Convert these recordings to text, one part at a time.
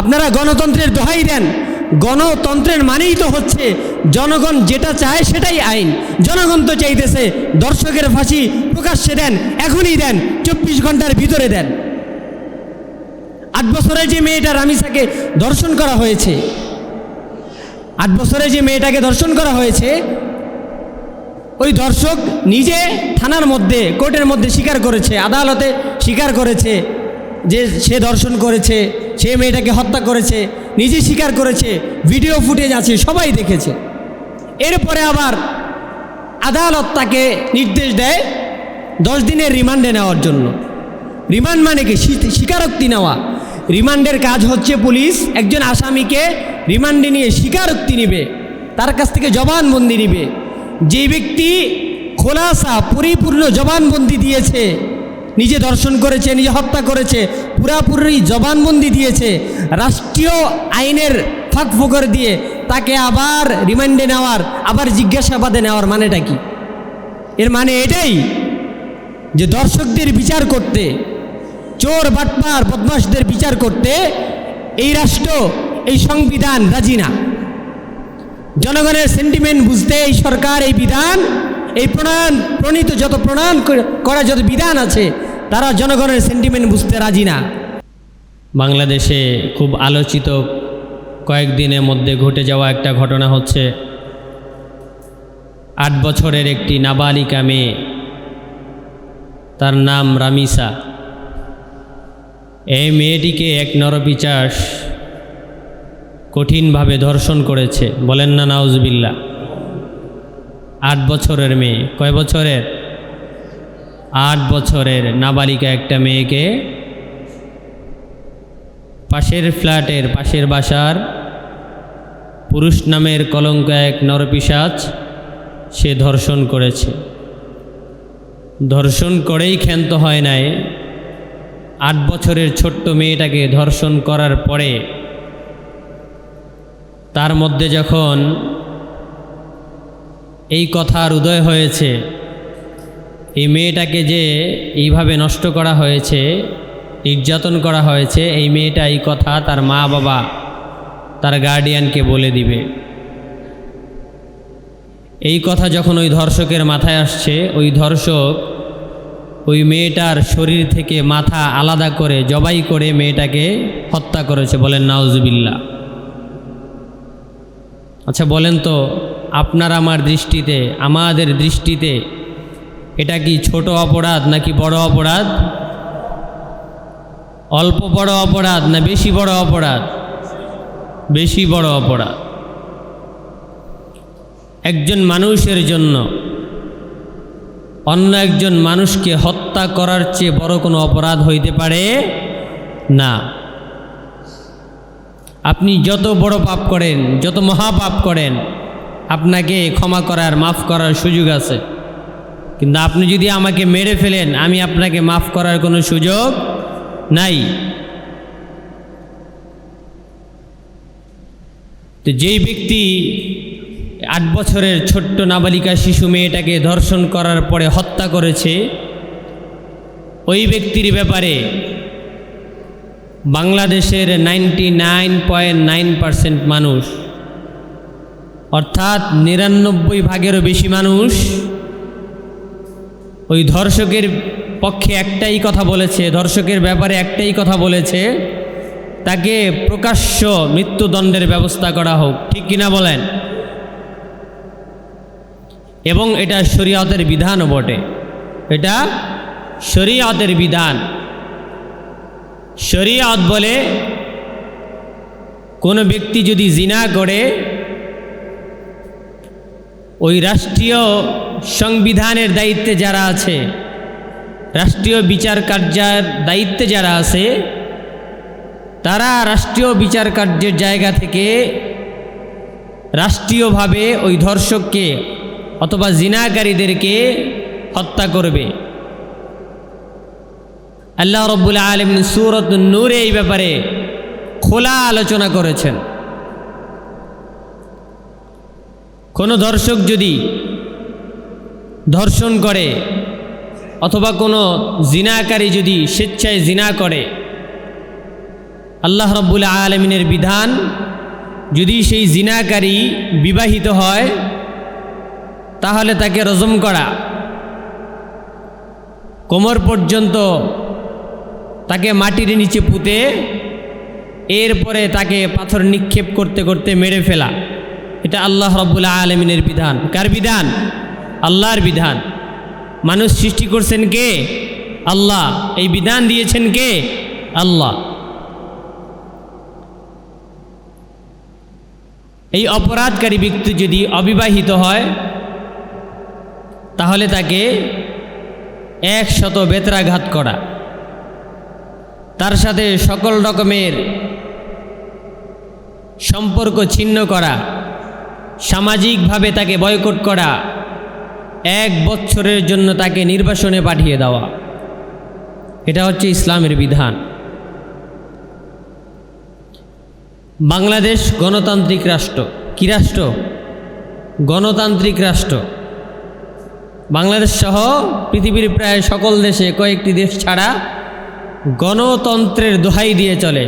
আপনারা গণতন্ত্রের দোহাই দেন, গণতন্ত্রের মানেই তো হচ্ছে জনগণ যেটা চায় সেটাই আইন। জনগণ তো চাইতেছে দর্শকের ফাঁসি প্রকাশ্যে দেন, এখনই দেন, 24 ঘন্টার ভিতরে দেন। 8 বছরের যে মেয়েটা রামিসাকে ধর্ষণ করা হয়েছে, 8 বছরের যে মেয়েটাকে ধর্ষণ করা হয়েছে, ওই ধর্ষক নিজে থানার মধ্যে, কোর্টের মধ্যে স্বীকার করেছে, আদালতে স্বীকার করেছে যে সে ধর্ষণ করেছে, সে মেয়েটাকে হত্যা করেছে, নিজে স্বীকার করেছে, ভিডিও ফুটেজ আছে, সবাই দেখেছে। এরপরে আবার আদালত তাকে নির্দেশ দেয় 10 দিনের রিমান্ডে নেওয়ার জন্য। রিমান্ড মানে কি? স্বীকারোক্তি নেওয়া। রিমান্ডের কাজ হচ্ছে পুলিশ একজন আসামিকে রিমান্ডে নিয়ে স্বীকারোক্তি নেবে, তার কাছ থেকে জবানবন্দি নেবে। যে ব্যক্তি খোলাসা পরিপূর্ণ জবানবন্দি দিয়েছে, নিজে ধর্ষণ করেছে, নিজে হত্যা করেছে, পুরাপুরি জবানবন্দি দিয়েছে, রাষ্ট্রীয় আইনের ফাঁক ফোকর দিয়ে তাকে আবার রিমান্ডে নেওয়ার, আবার জিজ্ঞাসাবাদে নেওয়ার মানেটা কি? এর মানে এটাই যে দর্শকদের বিচার করতে, চোর বাটপার বদমাশদের বিচার করতে এই রাষ্ট্র, এই সংবিধান রাজি না। জনগণের সেন্টিমেন্ট বুঝতে এই সরকার, এই বিধান, এই প্রণীত যত প্রণয়ন করা যত বিধান আছে, তারা জনগণের সেন্টিমেন্ট বুঝতে রাজি না। বাংলাদেশে খুব আলোচিত কয়েকদিনের মধ্যে ঘটে যাওয়া একটা ঘটনা হচ্ছে 8 বছরের একটি নাবালিকা মেয়ে, তার নাম রামিসা। এই মেয়েটিকে এক নরপিশাচ কঠিনভাবে ধর্ষণ করেছে। বলেন না নাউজুবিল্লাহ। 8 বছরের মেয়ে, কয় বছরের? 8 বছরের নাবালিকা একটা মেয়েকে পাশের ফ্ল্যাটের, পাশের বাসার পুরুষ নামের কলঙ্ক এক নরপিশাচ সে ধর্ষণ করেছে। ধর্ষণ করেই ক্ষান্ত হয় নাই, 8 বছরের ছোট্ট মেয়েটাকে ধর্ষণ করার পরে তার মধ্যে যখন এই কথার উদয় হয়েছে, এই মেয়েটাকে যে এইভাবে নষ্ট করা হয়েছে, নির্যাতন করা হয়েছে, এই মেয়েটা এই কথা তার মা বাবা, তার গার্ডিয়ানকে বলে দিবে। এই কথা যখন ওই ধর্ষকের মাথায় আসছে, ওই ধর্ষক ওই মেয়েটার শরীর থেকে মাথা আলাদা করে জবাই করে মেয়েটাকে হত্যা করেছে। বলেন নাউজুবিল্লাহ। আচ্ছা বলেন তো, আপনার আমার দৃষ্টিতে, আমাদের দৃষ্টিতে এটা কি ছোট অপরাধ নাকি বড় অপরাধ? অল্প বড় অপরাধ না বেশি বড় অপরাধ? বেশি বড় অপরাধ। একজন মানুষের জন্য অন্য একজন মানুষকে হত্যা করার চেয়ে বড় কোনো অপরাধ হইতে পারে না। আপনি যত বড় পাপ করেন, যত মহাপাপ করেন, আপনাকে ক্ষমা করার, মাফ করার সুযোগ আছে। কিন্তু আপনি যদি আমাকে মেরে ফেলেন, আমি আপনাকে মাফ করার কোনো সুযোগ নাই। তো যেই ব্যক্তি 8 বছরের ছোট্ট নাবালিকা শিশু মেয়েটাকে ধর্ষণ করার পরে হত্যা করেছে, ওই ব্যক্তির ব্যাপারে বাংলাদেশের 99.9% মানুষ, অর্থাৎ 99 ভাগেরও বেশি মানুষ ওই ধর্ষকের পক্ষে একটাই কথা বলেছে, ধর্ষকের ব্যাপারে একটাই কথা বলেছে, তাকে প্রকাশ্য মৃত্যুদণ্ডের ব্যবস্থা করা হোক। ঠিক কিনা বলেন? এবং এটা শরীয়তের বিধানও বটে, এটা শরীয়তের বিধান। শরীয়ত বলে কোনো ব্যক্তি যদি জিনা করে, ওই রাষ্ট্রীয় সংবিধানের দায়িত্বে যারা আছে, রাষ্ট্রীয় বিচার কার্যের দায়িত্বে যারা আছে, তারা রাষ্ট্রীয় বিচার কার্যের জায়গা থেকে রাষ্ট্রীয়ভাবে ওই ধর্ষককে অথবা জিনাকারীদেরকে হত্যা করবে। আল্লাহ রাব্বুল আলামিন সূরাত নূরে এই ব্যাপারে খোলা আলোচনা করেছেন। কোনো ধর্ষক যদি ধর্ষণ করে অথবা কোনো জিনাকারী যদি স্বেচ্ছায় জিনা করে, আল্লাহ রাব্বুল আলামিনের বিধান, যদি সেই জিনাকারী বিবাহিত হয় তাহলে তাকে রজম করা, কোমর পর্যন্ত তাকে মাটির নিচে পুঁতে এরপরে তাকে পাথর নিক্ষেপ করতে করতে মেরে ফেলা। এটা আল্লাহ রাব্বুল আলামিনের বিধান। কার বিধান? আল্লাহর বিধান। মানুষ সৃষ্টি করছেন কে? আল্লাহ। এই বিধান দিয়েছেন কে? আল্লাহ। এই অপরাধকারী ব্যক্তি যদি অবিবাহিত হয় তাহলে তাকে 100 বেত্রাঘাত করা, তার সাথে সকল রকমের সম্পর্ক ছিন্ন করা, সামাজিকভাবে তাকে বয়কট করা, 1 বছরের জন্য তাকে নির্বাসনে পাঠিয়ে দেওয়া। এটা হচ্ছে ইসলামের বিধান। বাংলাদেশ গণতান্ত্রিক রাষ্ট্র। কি রাষ্ট্র? গণতান্ত্রিক রাষ্ট্র। বাংলাদেশ সহ পৃথিবীর প্রায় সকল দেশে, কয়েকটি দেশ ছাড়া গণতন্ত্রের দোহাই দিয়ে চলে।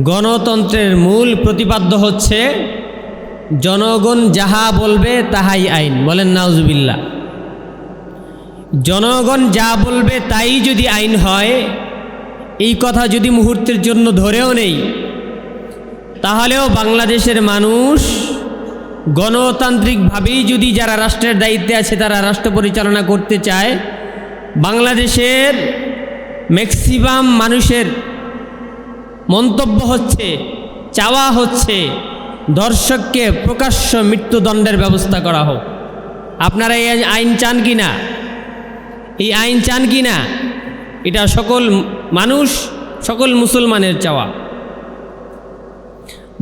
গণতন্ত্রের মূল প্রতিপাদ্য হচ্ছে জনগণ যাহা বলবে তাহাই আইন। বলেন নাউজুবিল্লাহ। জনগণ যা বলবে তাই যদি আইন হয়, এই কথা যদি মুহূর্তের জন্য ধরেও নেই, তাহলেও বাংলাদেশের মানুষ গণতান্ত্রিকভাবেই যদি যারা রাষ্ট্রের দায়িত্বে আছে তারা রাষ্ট্র পরিচালনা করতে চায়, বাংলাদেশের ম্যাক্সিমাম মানুষের মন্তব্য হচ্ছে, চাওয়া হচ্ছে ধর্ষককে প্রকাশ্য মৃত্যুদণ্ডের ব্যবস্থা করা হোক। আপনারা এই আইন চান কি না? এই আইন চান কি না? এটা সকল মানুষ, সকল মুসলমানের চাওয়া।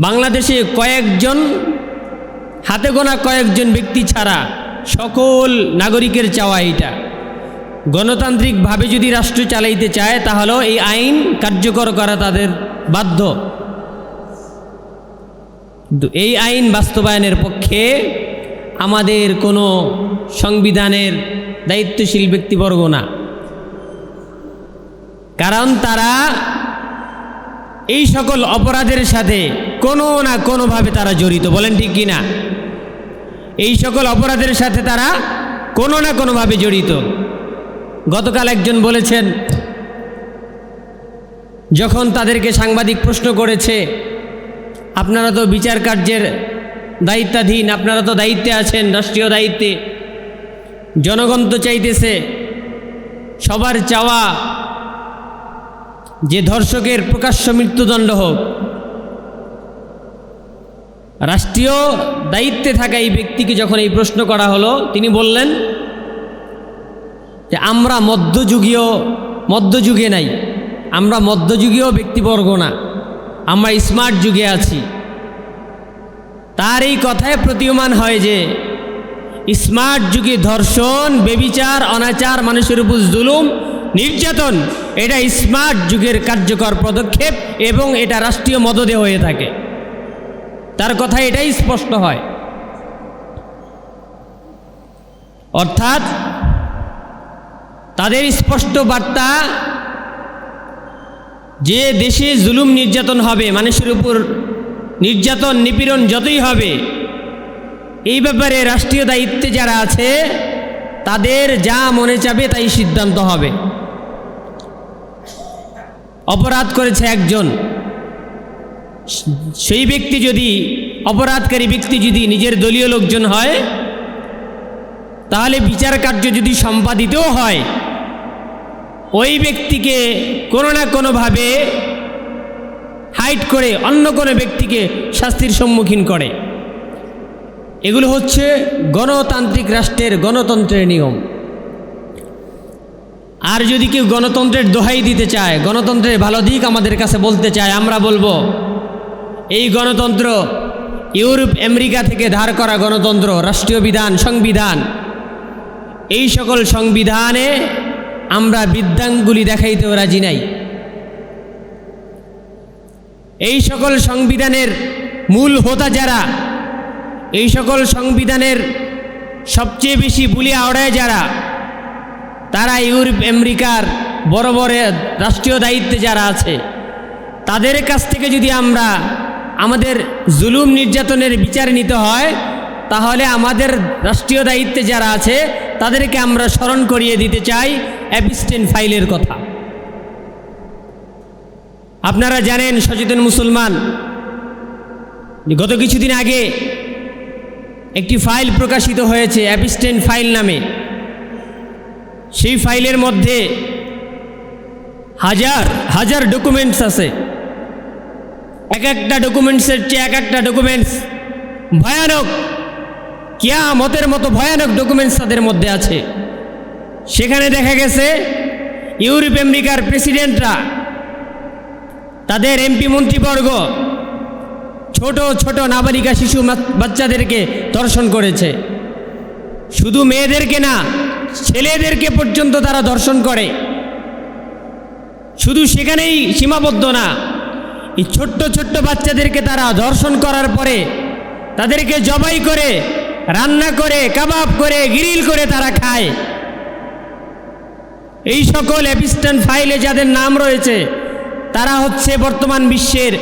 বাংলাদেশে কয়েকজন, হাতে গোনা কয়েকজন ব্যক্তি ছাড়া সকল নাগরিকের চাওয়া এটা। গণতান্ত্রিকভাবে যদি রাষ্ট্র চালাইতে চায় তাহলেও এই আইন কার্যকর করা তাদের বাধ্য। এই আইন বাস্তবায়নের পক্ষে আমাদের কোনো সংবিধানের দায়িত্বশীল ব্যক্তিবর্গ না, কারণ তারা এই সকল অপরাধের সাথে কোনো না কোনোভাবে তারা জড়িত। বলেন ঠিক কি না? এই সকল অপরাধের সাথে তারা কোনো না কোনোভাবে জড়িত। গতকাল একজন বলেছেন, যখন তাদেরকে সাংবাদিক প্রশ্ন করেছে, আপনারা তো বিচার কার্যের দায়িত্বাধীন, আপনারা তো দায়িত্বে আছেন, রাষ্ট্রীয় দায়িত্বে, জনগণ তো চাইতেছে, সবার চাওয়া যে ধর্ষকের প্রকাশ্য মৃত্যুদণ্ড হোক। রাষ্ট্রীয় দায়িত্বে থাকা এই ব্যক্তিকে যখন এই প্রশ্ন করা হলো, তিনি বললেন যে আমরা মধ্যযুগে নাই, আমরা মধ্যযুগীয় ব্যক্তিবর্গ না, আমরা স্মার্ট যুগে আছি। তার এই কথায় প্রতীয়মান হয় যে স্মার্ট যুগে ধর্ষণ, ব্যভিচার, অনাচার, মানুষের উপর জুলুম, নির্যাতন, এটা স্মার্ট যুগের কার্যকর পদক্ষেপ এবং এটা রাষ্ট্রীয় মদদে হয়ে থাকে। তার কথা এটাই স্পষ্ট হয়। অর্থাৎ তাদের স্পষ্ট বার্তা যে দেশে জুলুম নির্যাতন হবে, মানুষের উপর নির্যাতন নিপীড়ন যতই হবে, এই ব্যাপারে রাষ্ট্রীয় দায়িত্বে যারা আছে তাদের যা মনে চাবে তাই সিদ্ধান্ত হবে। অপরাধ করেছে একজন, সেই ব্যক্তি যদি, অপরাধকারী ব্যক্তি যদি নিজের দলীয় লোকজন হয়, তাহলে বিচার কার্য যদি সম্পাদিতও হয়, ওই ব্যক্তিকে কোনো না কোনোভাবে হাইড করে অন্য কোনো ব্যক্তিকে শাস্তির সম্মুখীন করে। এগুলো হচ্ছে গণতান্ত্রিক রাষ্ট্রের গণতন্ত্রের নিয়ম। আর যদি কেউ গণতন্ত্রের দোহাই দিতে চায়, গণতন্ত্রের ভালো দিক আমাদের কাছে বলতে চায়, আমরা বলবো এই গণতন্ত্র ইউরোপ আমেরিকা থেকে ধার করা গণতন্ত্র, রাষ্ট্রীয় বিধান, সংবিধান, এই সকল সংবিধানে আমরা বৃদ্ধাঙ্গুলি দেখাইতেও রাজি নাই। এই সকল সংবিধানের মূল হোতা যারা, এই সকল সংবিধানের সবচেয়ে বেশি বুলি আওড়ায় যারা, তারা ইউরোপ আমেরিকার বড় বড় রাষ্ট্রীয় দায়িত্বে যারা আছে, তাদের কাছ থেকে যদি আমরা আমাদের জুলুম নির্যাতনের বিচার নিতে হয়, তাহলে আমাদের রাষ্ট্রীয় দায়িত্বে যারা আছে তাদেরকে আমরা স্মরণ করিয়ে দিতে চাই অ্যাবিস্টেন ফাইলের কথা। আপনারা জানেন, সচেতন মুসলমান, গত কিছুদিন আগে একটি ফাইল প্রকাশিত হয়েছে অ্যাবিস্টেন ফাইল নামে। সেই ফাইলের মধ্যে হাজার হাজার ডকুমেন্টস আছে। এক একটা ডকুমেন্টসের চেয়ে এক একটা ডকুমেন্টস ভয়ানক, কিয়ামতের মতো ভয়ানক ডকুমেন্টস তাদের মধ্যে আছে। সেখানে দেখা গেছে ইউরোপ আমেরিকার প্রেসিডেন্টরা তাদের এমপি মন্ত্রীবর্গ ছোট ছোট নাবালিকা শিশু বাচ্চাদেরকে ধর্ষণ করেছে। শুধু মেয়েদেরকে না, ছেলেদেরকে পর্যন্ত তারা ধর্ষণ করে। শুধু সেখানেই সীমাবদ্ধ না, এই ছোট্ট ছোট্ট বাচ্চাদেরকে তারা ধর্ষণ করার পরে তাদেরকে জবাই করে, রান্না করে, কাবাব করে, গ্রিল করে তারা খায়। এই সকল অ্যাবিস্টেন ফাইলে যাদের নাম রয়েছে তারা হচ্ছে বর্তমান বিশ্বের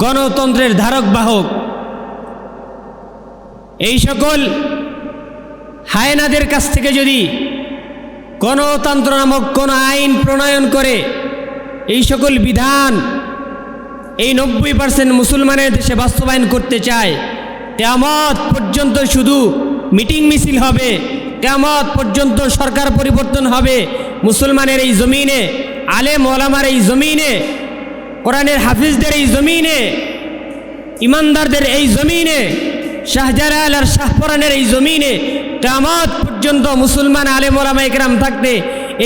গণতন্ত্রের ধারক বাহক। এই সকল হায়নাদের কাছ থেকে যদি গণতন্ত্র নামক কোনো আইন প্রণয়ন করে এই সকল বিধান এই 90% মুসলমানের দেশে বাস্তবায়ন করতে চায়, কিয়ামত পর্যন্ত শুধু মিটিং মিছিল হবে, কিয়ামত পর্যন্ত সরকার পরিবর্তন হবে মুসলমানের এই জমিনে, আলেম ওলামার এই জমিনে, কোরআনের হাফিজদের এই জমিনে, ইমানদারদের এই জমিনে, শাহজালাল আর শাহপরানের এই জমিনে কিয়ামত পর্যন্ত মুসলমান আলেম ওলামা ইকরাম থাকতে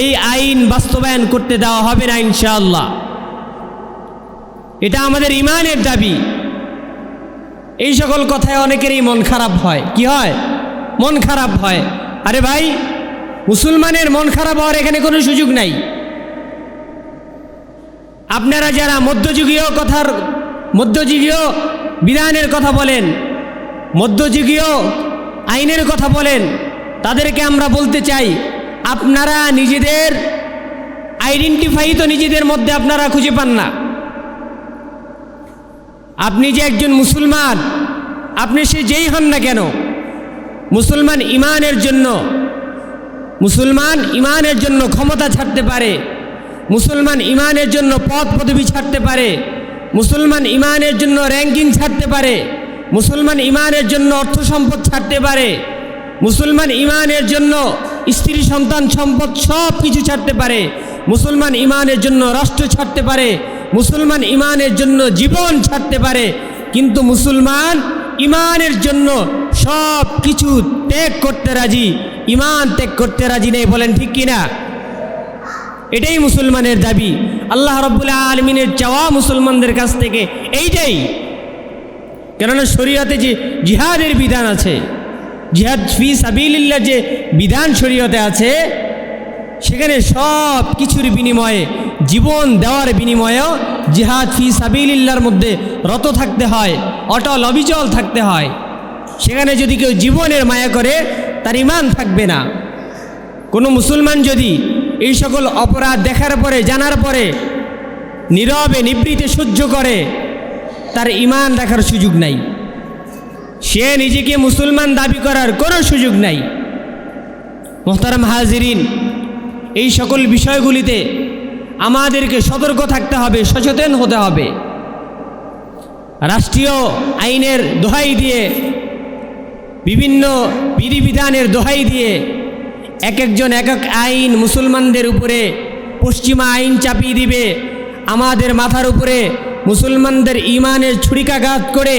এই আইন বাস্তবায়ন করতে দেওয়া হবে না ইনশাআল্লাহ। এটা আমাদের ইমানের দাবি। এই সকল কথায় অনেকেরই মন খারাপ হয়। কি হয়? মন খারাপ হয়। আরে ভাই, মুসলমানের মন খারাপ হওয়ার এখানে কোনো সুযোগ নাই। আপনারা যারা মধ্যযুগীয় বিধানের কথা বলেন, মধ্যযুগীয় আইনের কথা বলেন, তাদেরকে আমরা বলতে চাই, আপনারা নিজেদের আইডেন্টিফাই তো নিজেদের মধ্যে আপনারা খুঁজে পান না। আপনি যে একজন মুসলমান, আপনি সে যেই হন না কেন, মুসলমান ইমানের জন্য ক্ষমতা ছাড়তে পারে, মুসলমান ইমানের জন্য পদ পদবি ছাড়তে পারে, মুসলমান ইমানের জন্য র্যাঙ্কিং ছাড়তে পারে, মুসলমান ইমানের জন্য অর্থ সম্পদ ছাড়তে পারে, মুসলমান ইমানের জন্য স্ত্রী সন্তান সম্পদ সব কিছু ছাড়তে পারে, মুসলমান ইমানের জন্য রাষ্ট্র ছাড়তে পারে, মুসলমান ইমানের জন্য জীবন ছাড়তে পারে। কিন্তু মুসলমান ইমানের জন্য সব কিছু ত্যাগ করতে রাজি, ইমান ত্যাগ করতে রাজি নেই। বলেন ঠিক কিনা? এটাই মুসলমানের দাবি। আল্লাহ রাব্বুল আলামিনের চাওয়া মুসলমানদের কাছ থেকে এইটাই। কেননা শরীয়তে যে জিহাদের বিধান আছে, জিহাদ ফি সাবিলিল্লাহ যে বিধান শরীয়তে আছে, সেখানে সব কিছুর বিনিময়ে, জীবন দেওয়ার বিনিময়েও জিহাদ ফি সাবিলিল্লাহর মধ্যে রত থাকতে হয়, অটল অবিচল থাকতে হয়। সেখানে যদি কেউ জীবনের মায়া করে তার ঈমান থাকবে না। কোনো মুসলমান যদি এই সকল অপরাধ দেখার পরে, জানার পরে নীরবে নিবৃতে সহ্য করে, তার ঈমান রাখার সুযোগ নাই। সে নিজেকে মুসলমান দাবি করার কোনো সুযোগ নাই। মোহতারাম হাজিরিন, এই সকল বিষয়গুলিতে আমাদেরকে সতর্ক থাকতে হবে, সচেতন হতে হবে। রাষ্ট্রীয় আইনের দোহাই দিয়ে, বিভিন্ন বিধিবিধানের দোহাই দিয়ে এক একজন এক এক আইন মুসলমানদের উপরে পশ্চিমা আইন চাপিয়ে দিবে, আমাদের মাথার উপরে মুসলমানদের ঈমানের ছুরিকাঘাত করে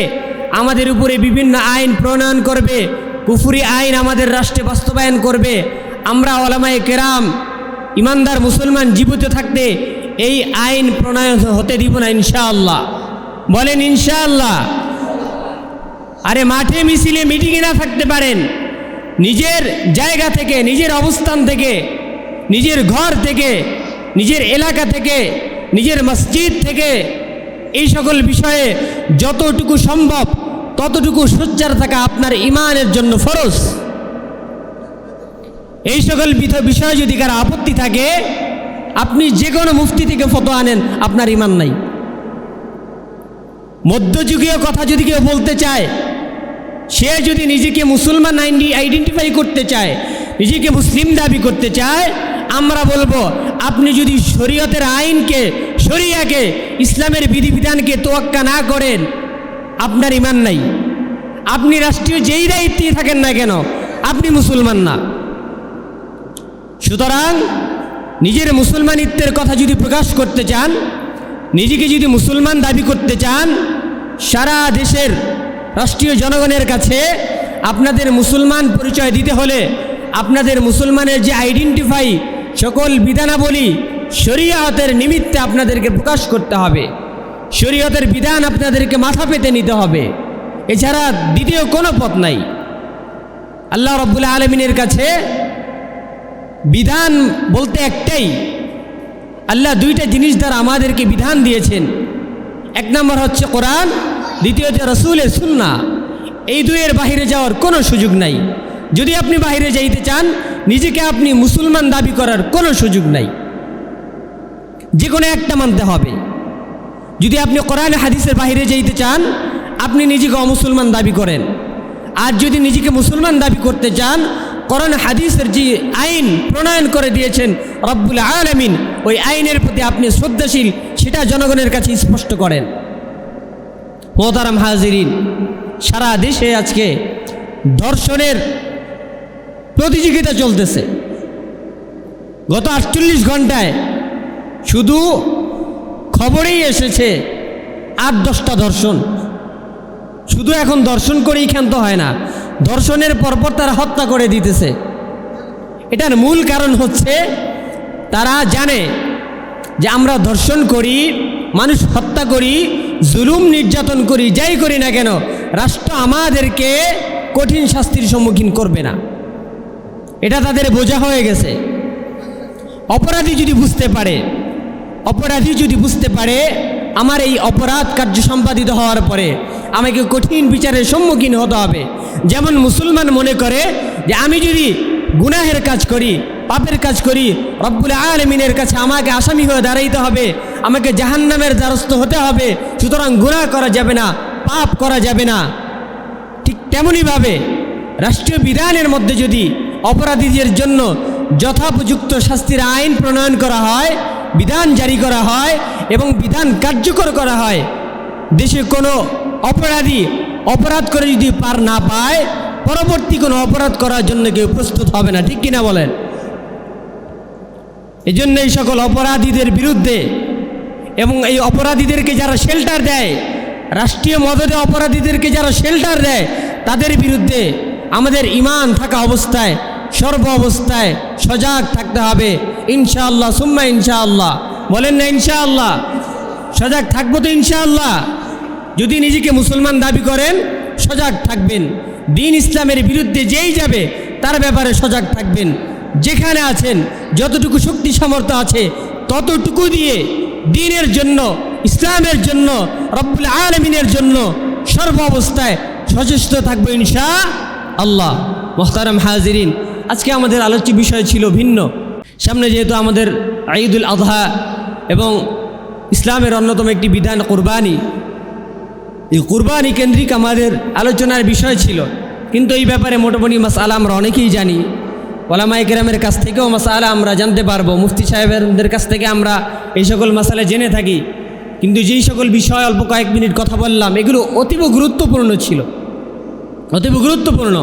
আমাদের উপরে বিভিন্ন আইন প্রণয়ন করবে, কুফরি আইন আমাদের রাষ্ট্রে বাস্তবায়ন করবে। আমরা ওলামায়ে কেরাম ইমানদার মুসলমান জীবিত থাকতে এই আইন প্রণয়ন হতে দিব না ইনশাআল্লাহ। বলেন ইনশাআল্লাহ। আরে মাঠে মিছিলে মিটিংয়ে না থাকতে পারেন, নিজের জায়গা থেকে, নিজের অবস্থান থেকে, নিজের ঘর থেকে, নিজের এলাকা থেকে, নিজের মসজিদ থেকে এই সকল বিষয়ে যতটুকু সম্ভব ততটুকু সোচ্চার থাকা আপনার ঈমানের জন্য ফরজ। এই সকল বিষয়ে যদি কারো আপত্তি থাকে, আপনি যে কোনো মুফতি থেকে ফতোয়া আনেন, আপনার ঈমান নাই। মধ্যযুগীয় কথা যদি কেউ বলতে চায়, সে যদি নিজেকে মুসলমান আইডেন্টিফাই করতে চায়, নিজেকে মুসলিম দাবি করতে চায়, আমরা বলবো আপনি যদি শরীয়তের আইনকে, শরিয়াকে, ইসলামের বিধিবিধানকে তোয়াক্কা না করেন, আপনার ঈমান নাই। আপনি রাষ্ট্রীয় যেই দায়িত্বে থাকেন না কেন, আপনি মুসলমান না। সুতরাং নিজের মুসলমানিত্বের কথা যদি প্রকাশ করতে চান, নিজেকে যদি মুসলমান দাবি করতে চান, সারা দেশের রাষ্ট্রীয় জনগণের কাছে আপনাদের মুসলমান পরিচয় দিতে হলে আপনাদের মুসলমানের যে আইডেন্টিফাই সকল বিধানাবলী শরীয়তের নিমিত্তে আপনাদেরকে প্রকাশ করতে হবে। শরীয়তের বিধান আপনাদেরকে মাথা পেতে নিতে হবে, এছাড়া দ্বিতীয় কোনো পথ নাই। আল্লাহ রাব্বুল আলামিনের কাছে বিধান বলতে একটাই, আল্লাহ দুইটা জিনিস দ্বারা আমাদেরকে বিধান দিয়েছেন। এক নম্বর হচ্ছে কোরআন, দ্বিতীয়ত রাসূলের সুন্নাহ। এই দুইয়ের বাহিরে যাওয়ার কোনো সুযোগ নাই। যদি আপনি বাহিরে যাইতে চান, নিজেকে আপনি মুসলমান দাবি করার কোনো সুযোগ নাই, যে কোনো একটা মানতে হবে। যদি আপনি কোরআন হাদিসের বাহিরে যাইতে চান, আপনি নিজেকে অমুসলমান দাবি করেন। আর যদি নিজেকে মুসলমান দাবি করতে চান, কোরআন হাদিসের যে আইন প্রণয়ন করে দিয়েছেন রব্বুল আলামিন, ওই আইনের প্রতি আপনি শ্রদ্ধাশীল, সেটা জনগণের কাছে স্পষ্ট করেন। মোহতারাম হাজিরিন, সারা দেশে আজকে ধর্ষণের প্রতিযোগিতা চলতেছে। গত 48 ঘন্টায় শুধু খবরেই এসেছে 8-10টা ধর্ষণ। শুধু এখন ধর্ষণ করেই ক্ষান্ত হয় না, ধর্ষণের পরপর তারা হত্যা করে দিতেছে। এটার মূল কারণ হচ্ছে তারা জানে যে আমরা ধর্ষণ করি, মানুষ হত্যা করি, জুলুম নির্যাতন করি, যাই করি না কেন, রাষ্ট্র আমাদেরকে কঠিন শাস্তির সম্মুখীন করবে না। এটা তাদের বোঝা হয়ে গেছে। অপরাধী যদি বুঝতে পারে আমার এই অপরাধ কার্য সম্পাদিত হওয়ার পরে আমাকে কঠিন বিচারের সম্মুখীন হতে হবে। যেমন মুসলমান মনে করে যে আমি যদি গুনাহের কাজ করি, পাপের কাজ করি, রব্বুল আলামিনের কাছে আমাকে আসামি হয়ে দাঁড়াইতে হবে, আমাকে জাহান্নামের দ্বারস্থ হতে হবে, সুতরাং গুনাহ করা যাবে না, পাপ করা যাবে না। ঠিক তেমনইভাবে রাষ্ট্রীয় বিধানের মধ্যে যদি অপরাধীদের জন্য যথোপযুক্ত শাস্তির আইন প্রণয়ন করা হয়, বিধান জারি করা হয় এবং বিধান কার্যকর করা হয়, দেশে কোনো অপরাধী অপরাধ করে যদি পার না পায়, পরবর্তী কোনো অপরাধ করার জন্য কেউ প্রস্তুত হবে না। ঠিক কিনা বলেন? এই জন্য এই সকল অপরাধীদের বিরুদ্ধে এবং এই অপরাধীদেরকে যারা শেল্টার দেয়, রাষ্ট্রীয় মদদে অপরাধীদেরকে যারা শেল্টার দেয়, তাদের বিরুদ্ধে আমাদের ঈমান থাকা অবস্থায়, সর্ব অবস্থায় সজাগ থাকতে হবে। ইনশাআল্লাহ সুম্মা ইনশাআল্লাহ, বলেন না ইনশাআল্লাহ? সজাগ থাকবো তো ইনশাআল্লাহ। যদি নিজেকে মুসলমান দাবি করেন, সজাগ থাকবেন। দিন ইসলামের বিরুদ্ধে যেই যাবে তার ব্যাপারে সজাগ থাকবেন। যেখানে আছেন যতটুকু শক্তি সামর্থ্য আছে ততটুকু দিয়ে দ্বীনের জন্য, ইসলামের জন্য, রব্বুল আলামিনের জন্য সর্ব অবস্থায় সচেষ্ট থাকবো ইনশাআল্লাহ। মুহতারাম হাজিরিন, আজকে আমাদের আলোচ্য বিষয় ছিল ভিন্ন। সামনে যেহেতু আমাদের ঈদুল আযহা এবং ইসলামের অন্যতম একটি বিধান কুরবানি, এই কুরবানি কেন্দ্রিক আমাদের আলোচনার বিষয় ছিল। কিন্তু এই ব্যাপারে মোটামুটি মাসআলা আমরা অনেকেই জানি, ওলামায়ে কেরামের কাছ থেকেও মাসআলা আমরা জানতে পারবো, মুফতি সাহেবদের কাছ থেকে আমরা এই সকল মাসআলা জেনে থাকি। কিন্তু যেই সকল বিষয় অল্প কয়েক মিনিট কথা বললাম, এগুলো অতীব গুরুত্বপূর্ণ ছিল, অতীব গুরুত্বপূর্ণ।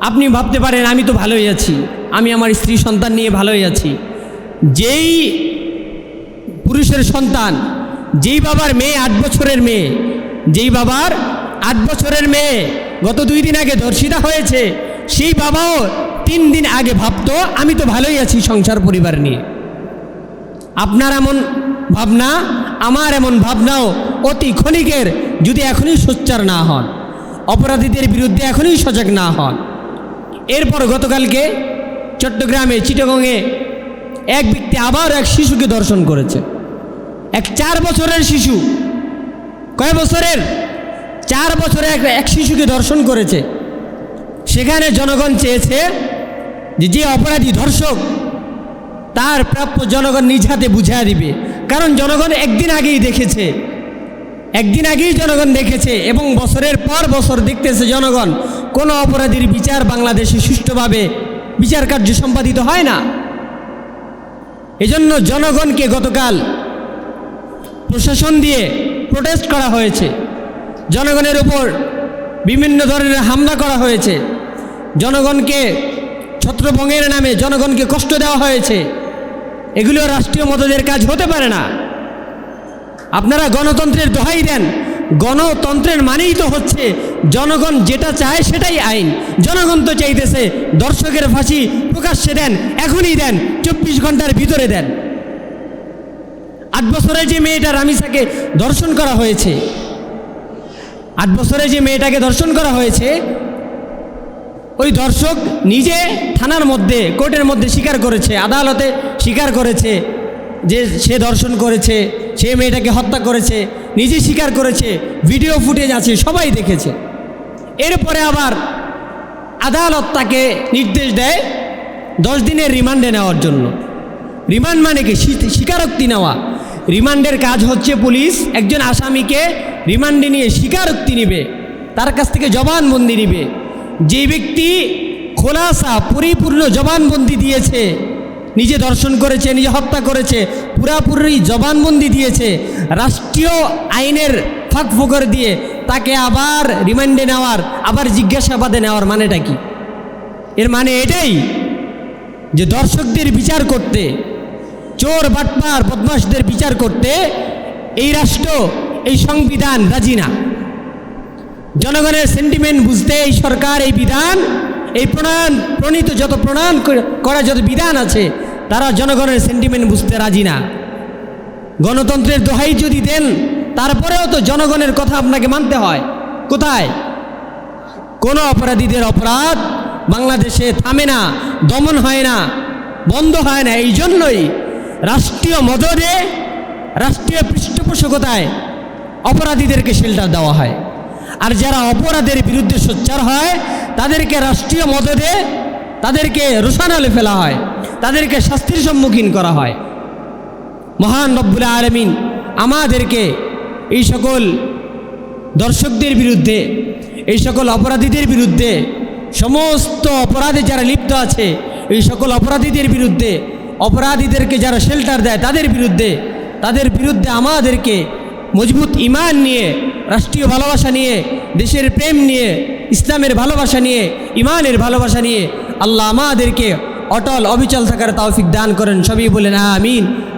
আপনি ভাবতে পারেন আমি তো ভালোই আছি, আমি আমার স্ত্রী সন্তান নিয়ে ভালোই আছি। যেই পুরুষের সন্তান, যেই বাবার মেয়ে 8 বছরের মেয়ে, যেই বাবার 8 বছরের মেয়ে গত 2 দিন আগে ধর্ষিতা হয়েছে, সেই বাবাও 3 দিন আগে ভাবতো আমি তো ভালোই আছি সংসার পরিবার নিয়ে। আপনার এমন ভাবনা, আমার এমন ভাবনাও অতি ক্ষণিকের, যদি এখনই সোচ্চার না হন, অপরাধীদের বিরুদ্ধে এখনই সজাগ না হন। এরপর গতকালকে চট্টগ্রামে চিটাগংয়ে এক ব্যক্তি আবার এক শিশুকে ধর্ষণ করেছে। এক 4 বছরের শিশু, কয় বছরের? 4 বছরে এক শিশুকে ধর্ষণ করেছে। সেখানে জনগণ চেয়েছে যে অপরাধী ধর্ষক তার প্রাপ্য জনগণ নিজ হাতে বুঝিয়ে দিবে। কারণ জনগণ একদিন আগেই দেখেছে একদিন আগেই জনগণ দেখেছে এবং বছরের পর বছর দেখতেছে জনগণ, কোনো অপরাধীর বিচার বাংলাদেশে সুষ্ঠুভাবে বিচার কার্য সম্পাদিত হয় না। এজন্য জনগণকে গতকাল প্রশাসন দিয়ে প্রোটেস্ট করা হয়েছে, জনগণের উপর বিভিন্ন ধরনের হামলা করা হয়েছে, জনগণকে ছত্রভঙ্গের নামে জনগণকে কষ্ট দেওয়া হয়েছে। এগুলো রাষ্ট্রীয় মদদের কাজ হতে পারে না। আপনারা গণতন্ত্রের দোহাই দেন, গণতন্ত্রের মানেই তো হচ্ছে জনগণ যেটা চায় সেটাই আইন। জনগণ তো চাইতেছে দর্শকের ফাঁসি প্রকাশ্যে দেন, এখনই দেন, 24 ঘন্টার ভিতরে দেন। 8 বছরে যে মেয়েটা রামিসাকে ধর্ষণ করা হয়েছে, 8 বছরে যে মেয়েটাকে ধর্ষণ করা হয়েছে, ওই দর্শক নিজে থানার মধ্যে কোর্টের মধ্যে স্বীকার করেছে, আদালতে স্বীকার করেছে যে সে ধর্ষণ করেছে, সে মেয়েটাকে হত্যা করেছে, নিজে স্বীকার করেছে, ভিডিও ফুটেজ আছে, সবাই দেখেছে। এরপরে আবার আদালত তাকে নির্দেশ দেয় 10 দিনের রিমান্ডে নেওয়ার জন্য। রিমান্ড মানে কি? স্বীকারোক্তি নেওয়া। রিমান্ডের কাজ হচ্ছে পুলিশ একজন আসামিকে রিমান্ডে নিয়ে স্বীকারোক্তি নিবে, তার কাছ থেকে জবানবন্দি নিবে। যে ব্যক্তি খোলাসা পরিপূর্ণ জবানবন্দি দিয়েছে, নিজে দর্শন করেছে, নিজে হত্যা করেছে, পুরাপুরি জবানবন্দি দিয়েছে, রাষ্ট্রীয় আইনের ফাঁক ফোকর দিয়ে তাকে আবার রিমান্ডে নেওয়ার, আবার জিজ্ঞাসাবাদে নেওয়ার মানেটা কি? এর মানে এটাই যে দর্শকদের বিচার করতে, চোর বাটপার বদমাশদের বিচার করতে এই রাষ্ট্র, এই সংবিধান রাজি না। জনগণের সেন্টিমেন্ট বুঝতে এই সরকার, এই বিধান, এই প্রণীত যত প্রণয়ন করা যত বিধান আছে, তারা জনগণের সেন্টিমেন্ট বুঝতে রাজি না। গণতন্ত্রের দোহাই যদি দেন, তারপরেও তো জনগণের কথা আপনাকে মানতে হয়। কোথায়? কোনো অপরাধীদের অপরাধ বাংলাদেশে থামে না, দমন হয় না, বন্ধ হয় না। এই জন্যই রাষ্ট্রীয় মদদে, রাষ্ট্রীয় পৃষ্ঠপোষকতায় অপরাধীদেরকে শেল্টার দেওয়া হয়। আর যারা অপরাধের বিরুদ্ধে সোচ্চার হয় তাদেরকে রাষ্ট্রীয় মদদে তাদেরকে রোশানালে ফেলা হয়, তাদেরকে শাস্তির সম্মুখীন করা হয়। মহান রব্বুল আলামিন আমাদেরকে এই সকল দর্শকদের বিরুদ্ধে, এই সকল অপরাধীদের বিরুদ্ধে, সমস্ত অপরাধে যারা লিপ্ত আছে এই সকল অপরাধীদের বিরুদ্ধে, অপরাধীদেরকে যারা শেল্টার দেয় তাদের বিরুদ্ধে আমাদেরকে মজবুত ঈমান নিয়ে, রাষ্ট্রীয় ভালোবাসা নিয়ে, দেশের প্রেম নিয়ে, ইসলামের ভালোবাসা নিয়ে, ঈমানের ভালোবাসা নিয়ে আল্লাহ আমাদেরকে অটল অবিচল থাকার তৌফিক দান করেন। সবই বলেন আমিন।